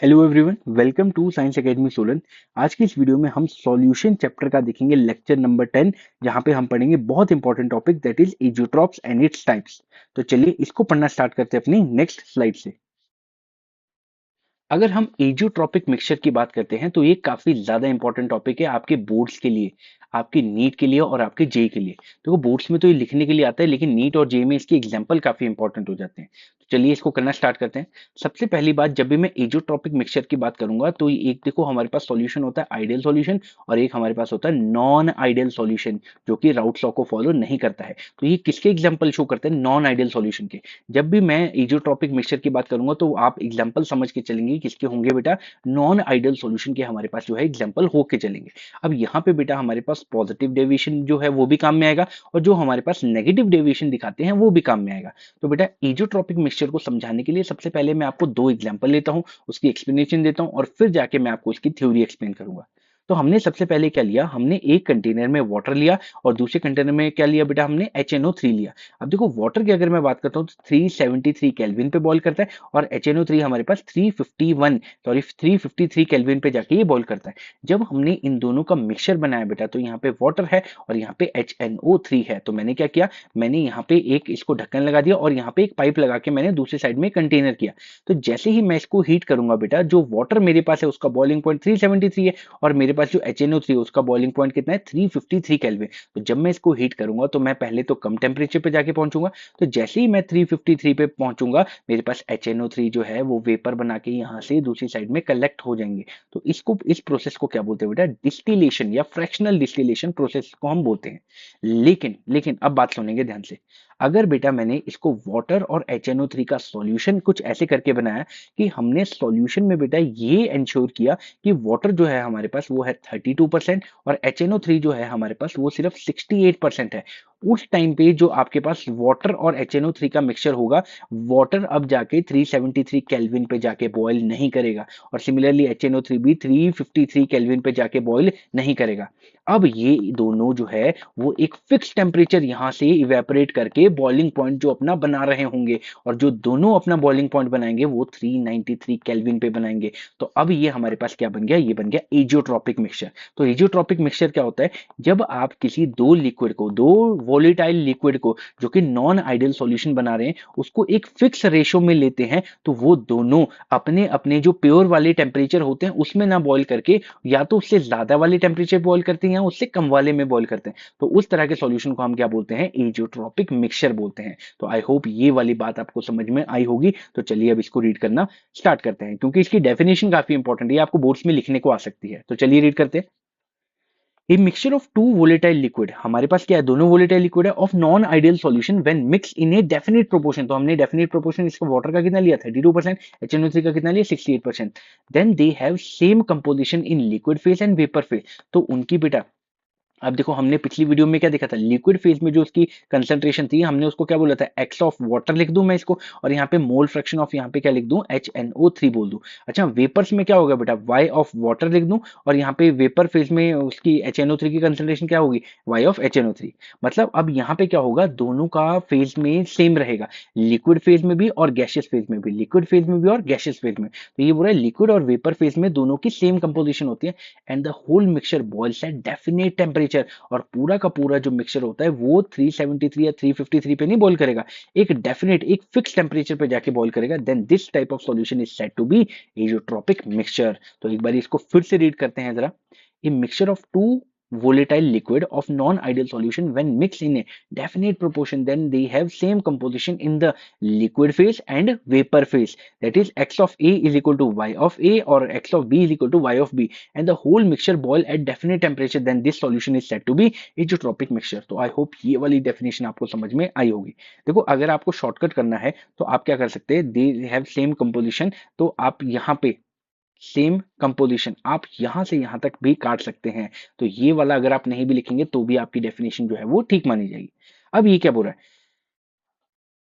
Hello everyone, welcome to science academy Solan. आज की इस वीडियो में हम सॉल्यूशन चैप्टर का देखेंगे, लेक्चर नंबर 10, जहां पे हम पढ़ेंगे बहुत important topic that is azeotropes and its types. तो चलिए इसको पढ़ना स्टार्ट करते हैं अपनी नेक्स्ट स्लाइड से। अगर हम एजियोट्रॉपिक मिक्सचर की बात करते हैं तो ये काफी ज्यादा इंपॉर्टेंट टॉपिक है आपके बोर्ड्स के लिए, आपकी नीट के लिए और आपके जे के लिए। देखो बोर्ड्स में तो ये लिखने के लिए आता है, लेकिन नीट और जे में इसके एग्जाम्पल काफी इंपॉर्टेंट हो जाते हैं। तो चलिए इसको करना स्टार्ट करते हैं। सबसे पहली बात, जब भी मैं एजियोट्रॉपिक मिक्सचर की बात करूंगा तो एक देखो हमारे पास सॉल्यूशन होता है आइडियल सॉल्यूशन, और एक हमारे पास होता है नॉन आइडियल सॉल्यूशन जो कि राउट्स लॉ को फॉलो नहीं करता है। तो ये किसके एग्जाम्पल शो करते हैं? नॉन आइडियल सॉल्यूशन के। जब भी मैं एजियोट्रॉपिक मिक्सचर की बात करूंगा तो आप एग्जांपल समझ के चलेंगे किसके होंगे बेटा, नॉन आइडियल सॉल्यूशन के हमारे पास जो है एग्जांपल होके चलेंगे। अब यहाँ पे बेटा हमारे पास पॉजिटिव डेविएशन जो है वो भी काम में आएगा, और जो हमारे पास नेगेटिव डेविएशन दिखाते हैं वो भी काम में आएगा। तो बेटा एजियोट्रॉपिक मिक्सचर को समझाने के लिए सबसे पहले मैं आपको दो एग्जांपल लेता हूँ, उसकी एक्सप्लेनेशन देता हूँ, और फिर जाके मैं आपको उसकी थ्योरी एक्सप्लेन करूंगा। तो हमने सबसे पहले क्या लिया, हमने एक कंटेनर में वाटर लिया और दूसरे कंटेनर में क्या लिया बेटा, हमने HNO3 लिया। अब देखो वाटर की अगर मैं बात करता हूँ तो 373 केल्विन पे बॉईल करता है, और HNO3 हमारे पास 353 केल्विन पे जाके ये बॉईल करता है। जब हमने इन दोनों का मिक्सचर बनाया बेटा, तो यहाँ पे वाटर है और यहाँ पे HNO3 है, तो मैंने क्या किया, मैंने यहाँ पे एक इसको ढक्कन लगा दिया और यहाँ पे एक पाइप लगा के मैंने दूसरे साइड में कंटेनर किया। तो जैसे ही मैं इसको हीट करूंगा बेटा, जो वाटर मेरे पास है उसका बॉइलिंग पॉइंट 373 है, और मेरे पास जो HNO3 है उसका बॉइलिंग पॉइंट कितना है, 353 केल्विन। तो जब मैं इसको हीट करूंगा तो मैं पहले तो कम टेम्परेचर पे जाके पहुंचूंगा। तो जैसे ही मैं 353 पे पहुंचूंगा, मेरे पास HNO3 जो है वो वेपर बना के यहाँ से दूसरी साइड में कलेक्ट हो जाएंगे। तो इस प्रोसेस को क्या बोलते हैं बेटा, डिस्टिलेशन या फ्रैक्शनल डिस्टिलेशन प्रोसेस को हम बोलते हैं। लेकिन लेकिन अब बात सुनेंगे ध्यान से। अगर बेटा मैंने इसको वाटर और HNO3 का सॉल्यूशन कुछ ऐसे करके बनाया कि हमने सॉल्यूशन में बेटा ये इंश्योर किया कि वाटर जो है हमारे पास वो है 32%, और HNO3 जो है हमारे पास वो सिर्फ 68% है। उस टाइम पे जो आपके पास वाटर और HNO3 का मिक्सचर होगा, वाटर अब जाके 373 केल्विन पे जाके बॉयल नहीं करेगा, और सिमिलरली HNO3 भी 353 केल्विन पे जाके बॉयल नहीं करेगा। अब ये दोनों जो है वो एक फिक्स टेम्परेचर यहां से इवेपोरेट करके बॉइलिंग पॉइंट जो अपना बना रहे होंगे, और जो दोनों अपना बॉइलिंग पॉइंट बनाएंगे वो 393 केल्विन पे बनाएंगे। तो अब ये हमारे पास क्या बन गया, ये बन गया एजियोट्रॉपिक मिक्सचर। तो एजियोट्रॉपिक मिक्सचर क्या होता है, जब आप किसी दो लिक्विड को, दो वोलेटाइल लिक्विड को जो कि नॉन आइडियल सॉल्यूशन बना रहे हैं, उसको एक फिक्स रेशो में लेते हैं, तो वो दोनों अपने अपने जो प्योर वाले टेम्परेचर होते हैं उसमें ना बॉईल करके या तो उससे ज्यादा वाले टेम्परेचर बॉईल करते हैं या उससे कम वाले में बॉईल करते हैं। तो उस तरह के सॉल्यूशन को हम क्या बोलते हैं, एजियोट्रॉपिक मिक्सचर बोलते हैं। तो आई होप ये वाली बात आपको समझ में आई होगी। तो चलिए अब इसको रीड करना स्टार्ट करते हैं, क्योंकि इसकी डेफिनेशन काफी इंपॉर्टेंट है, ये आपको बोर्ड्स में लिखने को आ सकती है। तो चलिए रीड करते हैं। A mixture of two volatile liquid, हमारे पास क्या है, दोनों वोलेटाइल लिक्विड है, of non ideal solution when mix in a definite proportion. तो हमने डेफिनेट प्रोपोर्शन इसका वाटर का कितना लिया, 32%, HNO3 का कितना लिया, 68%। Then they have same composition in liquid phase and vapour phase. तो उनकी बेटा, अब देखो हमने पिछली वीडियो में क्या देखा था, लिक्विड फेज में जो उसकी कंसंट्रेशन थी हमने उसको क्या बोला था, एक्स ऑफ वाटर लिख दूं मैं इसको, और यहाँ पे मोल फ्रैक्शन ऑफ यहाँ पे क्या लिख दूं, HNO3 बोल दूं। अच्छा वेपर्स में क्या होगा बेटा, Y ऑफ वाटर लिख दूं, और यहाँ पे वेपर फेज में उसकी HNO3 की कंसंट्रेशन क्या होगी, Y ऑफ HNO3। मतलब अब यहाँ पे क्या होगा, दोनों का फेज में सेम रहेगा, लिक्विड फेज में भी और गैशियस फेज में भी, लिक्विड फेज में भी और गैशियस फेज में। तो ये बोल रहा है लिक्विड और वेपर फेज में दोनों की सेम कंपोजिशन होती है, and the whole mixture boils at definite temperature. और पूरा का पूरा जो मिक्सचर होता है वो 373 या 353 पे नहीं बॉईल करेगा, एक डेफिनेट एक फिक्स टेम्परेचर पे जाके बॉईल करेगा। Then this type of solution is said to be azeotropic mixture. तो एक बार इसको फिर से रीड करते हैं जरा। A mixture of two volatile liquid of non-ideal solution when mixed in a definite proportion, then they have same composition in the liquid phase and vapor phase, that is x of a is equal to y of a or x of b is equal to y of b, and the whole mixture boil at definite temperature, then this solution is said to be azeotropic mixture। तो I hope ये वाली definition आपको समझ में आई होगी। देखो अगर आपको शॉर्टकट करना है तो आप क्या कर सकते हैं, दे हैव सेम कंपोजिशन, तो आप यहाँ पे सेम कंपोजिशन आप यहां से यहां तक भी काट सकते हैं। तो ये वाला अगर आप नहीं भी लिखेंगे तो भी आपकी डेफिनेशन जो है वो ठीक मानी जाएगी। अब ये क्या बोल रहा है,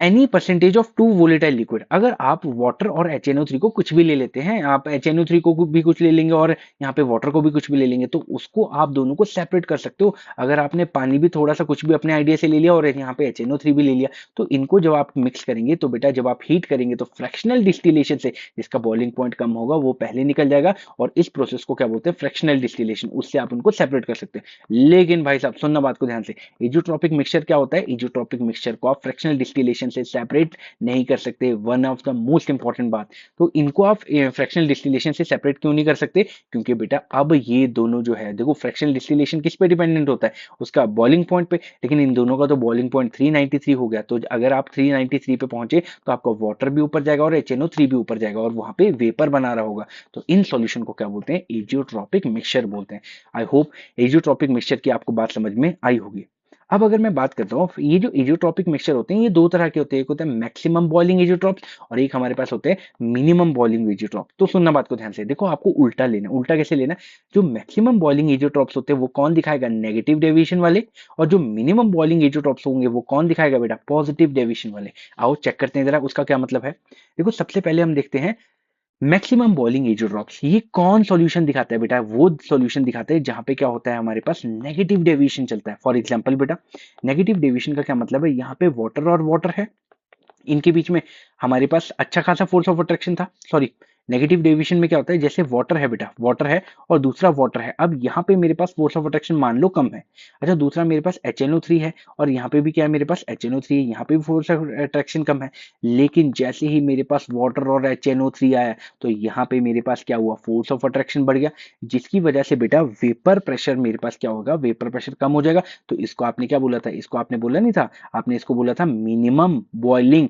any percentage of two volatile liquid, अगर आप वाटर और HNO3 को कुछ भी ले लेते हैं, आप HNO3 को भी कुछ ले लेंगे और यहाँ पे वाटर को भी कुछ भी ले लेंगे, तो उसको आप दोनों को सेपरेट कर सकते हो। अगर आपने पानी भी थोड़ा सा कुछ भी अपने आइडिया से ले लिया और यहाँ पे HNO3 भी ले लिया, तो इनको जब आप मिक्स करेंगे तो बेटा जब आप हीट करेंगे तो फ्रैक्शनल डिस्टिलेशन से जिसका बॉइलिंग पॉइंट कम होगा वो पहले निकल जाएगा, और इस प्रोसेस को क्या बोलते हैं, फ्रैक्शनल डिस्टिलेशन, उससे आप उनको सेपरेट कर सकते हैं। लेकिन भाई साहब सुनना बात को ध्यान से, इजोट्रॉपिक मिक्सचर क्या होता है, इजोट्रॉपिक मिक्सचर को आप फ्रैक्शनल डिस्टिलेशन से सेपरेट नहीं कर सकते। One of the most important बात, तो इनको आप फ्रैक्शनल डिस्टिलेशन से सेपरेट क्यों नहीं कर सकते, क्योंकि बेटा अब ये दोनों जो है, देखो फ्रैक्शनल डिस्टिलेशन किस पे डिपेंडेंट होता है, उसका बॉइलिंग पॉइंट पे, लेकिन इन दोनों का तो बॉइलिंग पॉइंट 393 हो गया, तो अगर आप 393 पे पहुंचे तो आपका वाटर भी ऊपर जाएगा और HNO3 भी ऊपर जाएगा और वहां पे वेपर बना रहा होगा, तो इन सॉल्यूशन को क्या बोलते हैं, एजियोट्रॉपिक मिक्सचर बोलते हैं। आई होप एजियोट्रॉपिक मिक्सचर की आपको बात समझ में आई होगी। अब अगर मैं बात करता हूँ, ये जो एजियोट्रॉपिक मिक्सचर होते हैं ये दो तरह के होते हैं, एक होता है मैक्सिमम बॉइलिंग एजियोट्रॉप्स और एक हमारे पास होते हैं मिनिमम बॉइलिंग एजियोट्रॉप। तो सुनना बात को ध्यान से, देखो आपको उल्टा लेना, उल्टा कैसे लेना, जो मैक्सिमम बॉइलिंग एजियोट्रॉप्स होते हैं वो कौन दिखाएगा, नेगेटिव डेविएशन वाले, और जो मिनिमम बॉइलिंग एजियोट्रॉप्स होंगे वो कौन दिखाएगा बेटा, पॉजिटिव डेविएशन वाले। आओ चेक करते हैं जरा उसका क्या मतलब है। देखो सबसे पहले हम देखते हैं मैक्सिमम बॉइलिंग एजियोट्रॉप्स, ये कौन सॉल्यूशन दिखाता है बेटा, वो सॉल्यूशन दिखाता है जहां पे क्या होता है, हमारे पास नेगेटिव डेविएशन चलता है। फॉर एग्जांपल बेटा, नेगेटिव डेविएशन का क्या मतलब है, यहाँ पे वाटर और वाटर है, इनके बीच में हमारे पास अच्छा खासा फोर्स ऑफ अट्रैक्शन था, सॉरी नेगेटिव डेविएशन में क्या होता है, जैसे वाटर है बेटा, वाटर है और दूसरा वाटर है, अब यहाँ पे मेरे पास फोर्स ऑफ अट्रैक्शन मान लो कम है, अच्छा दूसरा मेरे पास HNO3 है और यहाँ पे भी क्या है, मेरे पास HNO3 है, यहाँ पे भी फोर्स ऑफ अट्रैक्शन कम है, लेकिन जैसे ही मेरे पास वाटर और HNO3 आया तो यहाँ पे मेरे पास क्या हुआ, फोर्स ऑफ अट्रैक्शन बढ़ गया, जिसकी वजह से बेटा वेपर प्रेशर मेरे पास क्या होगा, वेपर प्रेशर कम हो जाएगा। तो इसको आपने क्या बोला था, इसको आपने बोला नहीं था, आपने इसको बोला था मिनिमम बॉइलिंग,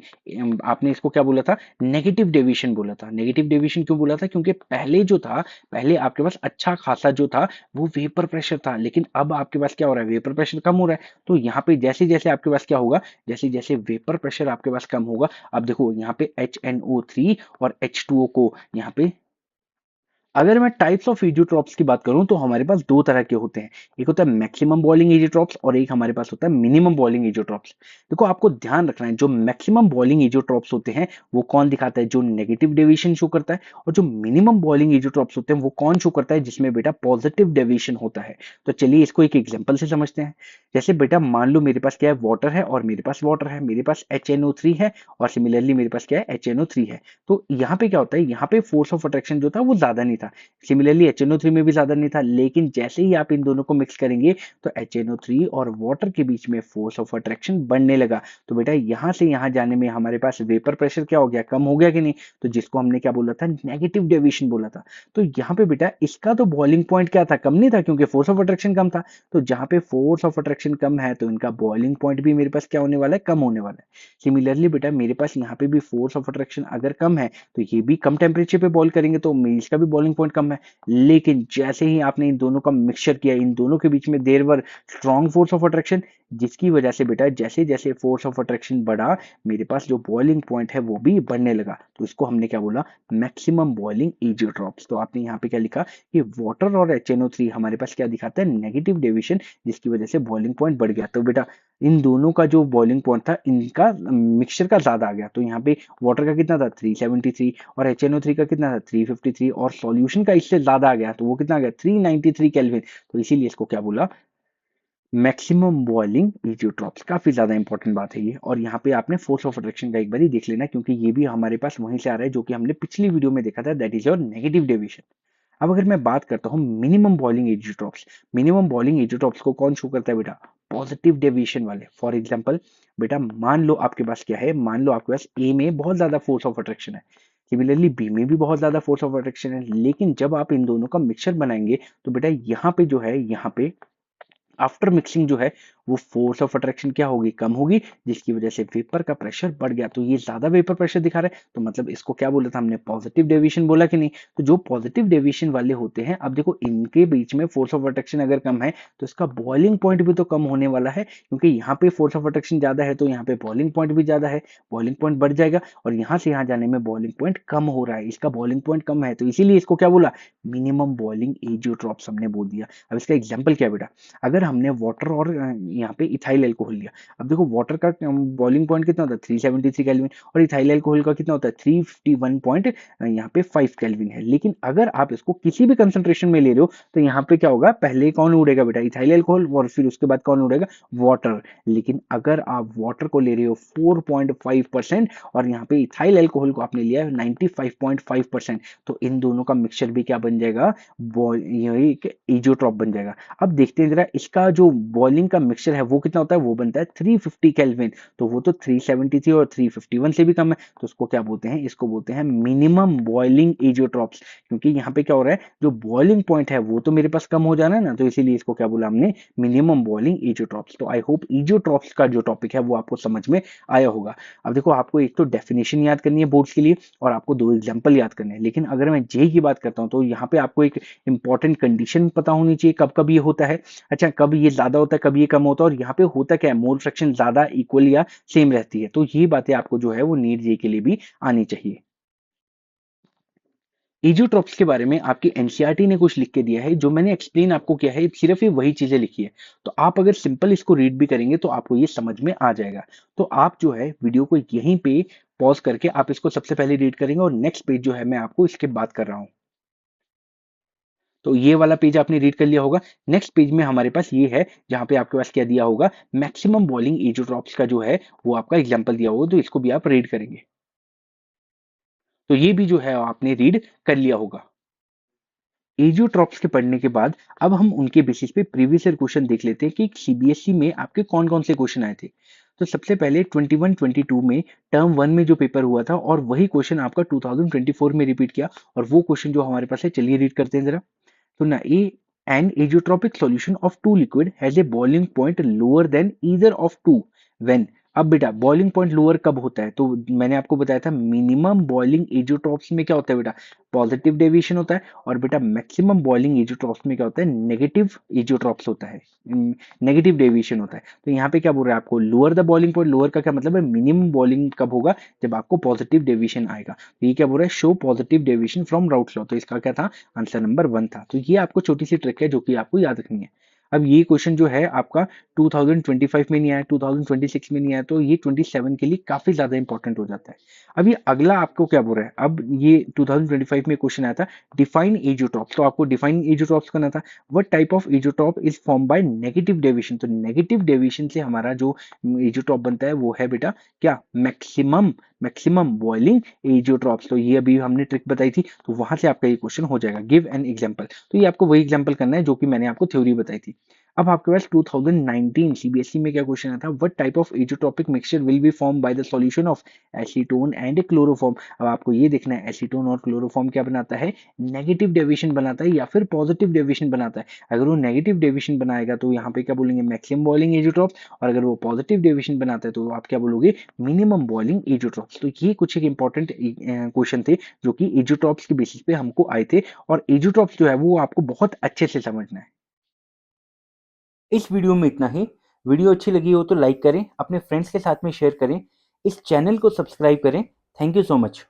आपने इसको क्या बोला था, नेगेटिव डेविएशन बोला था। नेगेटिव डेविएशन क्यों बोला था, क्योंकि पहले जो था, पहले आपके पास अच्छा खासा जो था वो वेपर प्रेशर था, लेकिन अब आपके पास क्या हो रहा है, वेपर प्रेशर कम हो रहा है, तो यहाँ पे जैसे जैसे आपके पास क्या होगा, जैसे जैसे वेपर प्रेशर आपके पास कम होगा, अब देखो यहाँ पे HNO3 और H2O को यहाँ पे, अगर मैं टाइप्स ऑफ इजियोट्रॉप्स की बात करूं तो हमारे पास दो तरह के होते हैं, एक होता है मैक्सिमम बॉइलिंग इजियोट्रॉप्स और एक हमारे पास होता है मिनिमम बॉइलिंग इजियोट्रॉप्स। देखो आपको ध्यान रखना है, जो मैक्सिमम बॉइलिंग इजियोट्रॉप्स होते हैं वो कौन दिखाता है, जो नेगेटिव डेविएशन शो करता है, और जो मिनिमम बॉइलिंग इजियोट्रॉप्स होते हैं वो कौन शो करता है, जिसमें बेटा पॉजिटिव डेविएशन होता है। तो चलिए इसको एक एग्जांपल से समझते हैं। जैसे बेटा मान लो मेरे पास क्या है, वाटर है और मेरे पास वाटर है, मेरे पास HNO3 है और सिमिलरली मेरे पास क्या है, HNO3 है। तो यहाँ पे क्या होता है, यहाँ पे फोर्स ऑफ अट्रैक्शन जो था वो ज्यादा नहीं था, सिमिलरली HNO3 में भी ज्यादा नहीं था, लेकिन जैसे ही आप इन दोनों को मिक्स करेंगे तो HNO3 और वाटर के बीच में फोर्स ऑफ अट्रैक्शन बढ़ने लगा। तो बेटा यहाँ से यहाँ जाने में हमारे पास वेपर प्रेशर क्या हो गया, कम हो गया कि नहीं, तो जिसको हमने क्या बोला था, नेगेटिव डेविएशन बोला था। तो यहाँ पे बेटा इसका तो बॉइलिंग पॉइंट क्या था, कम नहीं था, क्योंकि फोर्स ऑफ अट्रैक्शन कम था। तो जहाँ पे फोर्स ऑफ अट्रैक्शन कम है तो इनका बॉइलिंग पॉइंट भी मेरे पास क्या होने वाला है, कम होने वाला है। सिमिलरली बेटा मेरे पास यहाँ पे भी फोर्स ऑफ अट्रैक्शन अगर कम है तो ये भी कम टेम्परेचर पे बॉइल करेंगे तो इसका भी बॉइलिंग पॉइंट कम है। लेकिन जैसे ही आपने इन दोनों का मिक्सचर किया, इन दोनों के बीच में there were strong force of attraction, जिसकी वजह से बेटा जैसे जैसे फोर्स ऑफ अट्रैक्शन बढ़ा, मेरे पास जो बॉइलिंग पॉइंट है वो भी बढ़ने लगा, तो इसको हमने क्या बोला, मैक्सिमम बॉइलिंग इजियोट्रॉप्स। तो आपने यहाँ पे क्या लिखा कि वाटर और HNO3 हमारे पास क्या दिखाता है, नेगेटिव डेविएशन, जिसकी वजह से बॉइलिंग पॉइंट बढ़ गया। तो बेटा इन दोनों का जो बॉइलिंग पॉइंट था, इनका मिक्सचर का ज्यादा आ गया, तो यहाँ पे वाटर का कितना था, 373, और HNO3 का कितना था, 353, और सॉल्यूशन का इससे ज्यादा आ गया, तो वो कितना आ गया, 393 केल्विन। तो इसीलिए इसको क्या बोला, मैक्सिमम बॉइलिंग इजियोट्रॉप्स। काफी ज्यादा इंपॉर्टेंट बात है ये, और यहाँ पे आपने फोर्स ऑफ अट्रैक्शन का एक बार ही देख लेना, क्योंकि ये भी हमारे पास वहीं से आ रहा है जो कि हमने पिछली वीडियो में देखा था, that is your negative deviation. अब अगर मैं बात करता हूँ minimum boiling azeotropes, minimum boiling azeotropes को कौन शो करता है बेटा, पॉजिटिव डेविएशन वाले। फॉर एग्जांपल बेटा मान लो आपके पास क्या है, मान लो आपके पास ए में बहुत ज्यादा फोर्स ऑफ अट्रैक्शन है, सिमिलरली बी में भी बहुत ज्यादा फोर्स ऑफ अट्रैक्शन है, लेकिन जब आप इन दोनों का मिक्सचर बनाएंगे तो बेटा यहाँ पे जो है, यहाँ पे आफ्टर मिक्सिंग जो है वो फोर्स ऑफ अट्रैक्शन क्या होगी, कम होगी, जिसकी वजह से वेपर का प्रेशर बढ़ गया। तो ये ज्यादा वेपर प्रेशर दिखा रहा है, तो मतलब इसको क्या बोला था हमने, पॉजिटिव डेविएशन बोला कि नहीं। तो जो पॉजिटिव डेविएशन वाले होते हैं, अब देखो इनके बीच में फोर्स ऑफ अट्रैक्शन अगर कम है तो इसका बॉइलिंग पॉइंट भी तो कम होने वाला है, क्योंकि यहाँ पे फोर्स ऑफ अट्रैक्शन ज्यादा है तो यहाँ पे बॉइलिंग पॉइंट भी ज्यादा है, बॉइलिंग पॉइंट बढ़ जाएगा, और यहाँ से यहाँ जाने में बॉइलिंग पॉइंट कम हो रहा है, इसका बॉइलिंग पॉइंट कम है, तो इसीलिए इसको क्या बोला, मिनिमम बॉइलिंग एजियोट्रॉप्स हमने बोल दिया। अब इसका एग्जाम्पल क्या है बेटा, अगर हमने वाटर और यहाँ पे इथाइल अल्कोहल लिया। अब देखो वाटर का बॉइलिंग पॉइंट कितना होता है 373 केल्विन और इथाइल अल्कोहल का कितना होता है 351 पॉइंट यहाँ पे 5 केल्विन है। लेकिन अगर आप इसको किसी भी कंसंट्रेशन में ले रहे हो तो यहाँ पे क्या होगा, पहले कौन उड़ेगा बेटा, इथाइल अल्कोहल, और फिर उसके बाद कौन उड़ेगा, वाटर। लेकिन अगर आप वाटर को ले रहे हो 4.5% और यहाँ पे इथाइल अल्कोहल को आपने लिया है 95.5%, तो इन दोनों का मिक्सचर भी क्या बन जाएगा, ये एक इजोट्रॉप बन जाएगा। अब देखते हैं जरा इसका जो बॉइलिंग का मिक्सचर है वो कितना होता है, वो बनता है 350 केल्विन। तो वो तो 373 और 351 से भी कम है, तो उसको क्या बोलते हैं, इसको बोलते हैं मिनिमम बॉइलिंग इजोट्रॉप्स। क्योंकि यहाँ पे क्या हो रहा है, जो बॉइलिंग पॉइंट है वो तो मेरे पास कम हो जाना है ना, तो इसीलिए इसको क्या बोला हमने, मिनिमम बॉइलिंग इजोट्रॉप्स। तो आई होप इजोट्रॉप्स का जो टॉपिक है वो आपको समझ में आया होगा। अब देखो आपको एक तो डेफिनेशन याद करनी है बोर्ड्स के लिए और आपको 2 एग्जांपल याद करने हैं। लेकिन अगर मैं जेई की बात करता हूं तो यहाँ पे आपको एक इंपॉर्टेंट कंडीशन पता होनी चाहिए, कब कब ये होता है। अच्छा, कब ये ज्यादा होता है, कब ये कम होता है, और यहाँ पे होता क्या है, मोल फ्रैक्शन ज्यादा, इक्वल या सेम रहती है। तो ये बातें आपको जो है वो नीट जेई के लिए भी आनी चाहिए। इजोट्रॉप्स के बारे में आपकी एनसीईआरटी ने कुछ लिख के दिया है, जो मैंने एक्सप्लेन आपको किया है, सिर्फ ये वही चीजें लिखी है। तो आप अगर सिंपल इसको रीड भी करेंगे तो आपको ये समझ में आ जाएगा। तो आप जो है वीडियो को यहीं पे पॉज करके आप इसको सबसे पहले रीड करेंगे और नेक्स्ट पेज जो है मैं आपको इसके बात कर रहा हूँ। तो ये वाला पेज आपने रीड कर लिया होगा। नेक्स्ट पेज में हमारे पास ये है जहां पे आपके पास क्या दिया होगा, मैक्सिमम बॉइलिंग इजोट्रॉप्स का जो है वो आपका एग्जांपल दिया होगा, तो इसको भी आप रीड करेंगे। तो ये भी जो है आपने रीड कर लिया होगा। एजियोट्रॉप्स के पढ़ने के बाद अब हम उनके बेसिस पे प्रीवियस ईयर क्वेश्चन देख लेते हैं कि सीबीएसई में आपके कौन कौन से क्वेश्चन आए थे। तो सबसे पहले 21-22 में टर्म 1 में जो पेपर हुआ था और वही क्वेश्चन आपका 2024 में रिपीट किया, और वो क्वेश्चन जो हमारे पास है चलिए रीड करते हैं जरा। तो ना a an azeotropic solution of two liquid has a boiling point lower than either of two when. अब बेटा बॉइलिंग पॉइंट लोअर कब होता है, तो मैंने आपको बताया था मिनिमम बॉइलिंग एजियोट्रॉप्स में क्या होता है बेटा, पॉजिटिव डेविएशन होता है। और बेटा मैक्सिमम बॉइलिंग एजियोट्रॉप्स में क्या होता है, नेगेटिव एजियोट्रॉप्स होता है, नेगेटिव डेविएशन होता है। तो यहाँ पे क्या बोल रहा है आपको, lower the boiling point, lower का क्या मतलब है, मिनिमम बॉइलिंग कब होगा, जब आपको पॉजिटिव डेविएशन आएगा। तो ये क्या बोल रहा है, show positive deviation from routes law. तो इसका क्या था, आंसर नंबर 1 था। तो ये आपको छोटी सी ट्रिक है जो कि आपको याद रखनी है। अब ये क्वेश्चन जो है आपका 2025 में नहीं आया, 2026 में नहीं आया, तो ये 27 के लिए काफी ज्यादा इंपॉर्टेंट हो जाता है। अब ये अगला आपको क्या बोल रहा है, अब ये 2025 में क्वेश्चन आया था डिफाइन एजियोट्रॉप्स, तो आपको डिफाइन एजियोट्रॉप्स करना था। What type of azeotrope is form by negative deviation. तो नेगेटिव डेविएशन से हमारा जो एजियोट्रॉप बनता है वो है बेटा क्या, मैक्सिमम मैक्सिमम बॉइलिंग एजियोट्रॉप्स। तो ये अभी हमने ट्रिक बताई थी, तो वहां से आपका ये क्वेश्चन हो जाएगा, गिव एन एग्जांपल। तो ये आपको वही एग्जांपल करना है जो कि मैंने आपको थ्योरी बताई थी। अब आपके पास 2019 सीबीएसई में क्या क्वेश्चन आया था, what type of azeotropic mixture will be form by the solution of acetone and chloroform. अब आपको ये देखना है एसीटोन और क्लोरोफॉर्म क्या बनाता है, नेगेटिव डेविएशन बनाता है या फिर पॉजिटिव डेविएशन बनाता है। अगर वो नेगेटिव डेविएशन बनाएगा तो यहाँ पे क्या बोलेंगे, मैक्सिमम बॉइलिंग एजियोट्रॉप, और अगर वो पॉजिटिव डेविएशन बनाता है तो आप क्या बोलोगे, मिनिमम बॉइलिंग एजियोट्रॉप्स। तो ये कुछ एक इंपॉर्टेंट क्वेश्चन थे जो कि एजियोट्रॉप्स के बेसिस पे हमको आए थे, और एजियोट्रॉप्स जो है वो आपको बहुत अच्छे से समझना है। इस वीडियो में इतना ही। वीडियो अच्छी लगी हो तो लाइक करें, अपने फ्रेंड्स के साथ में शेयर करें, इस चैनल को सब्सक्राइब करें। Thank you so much.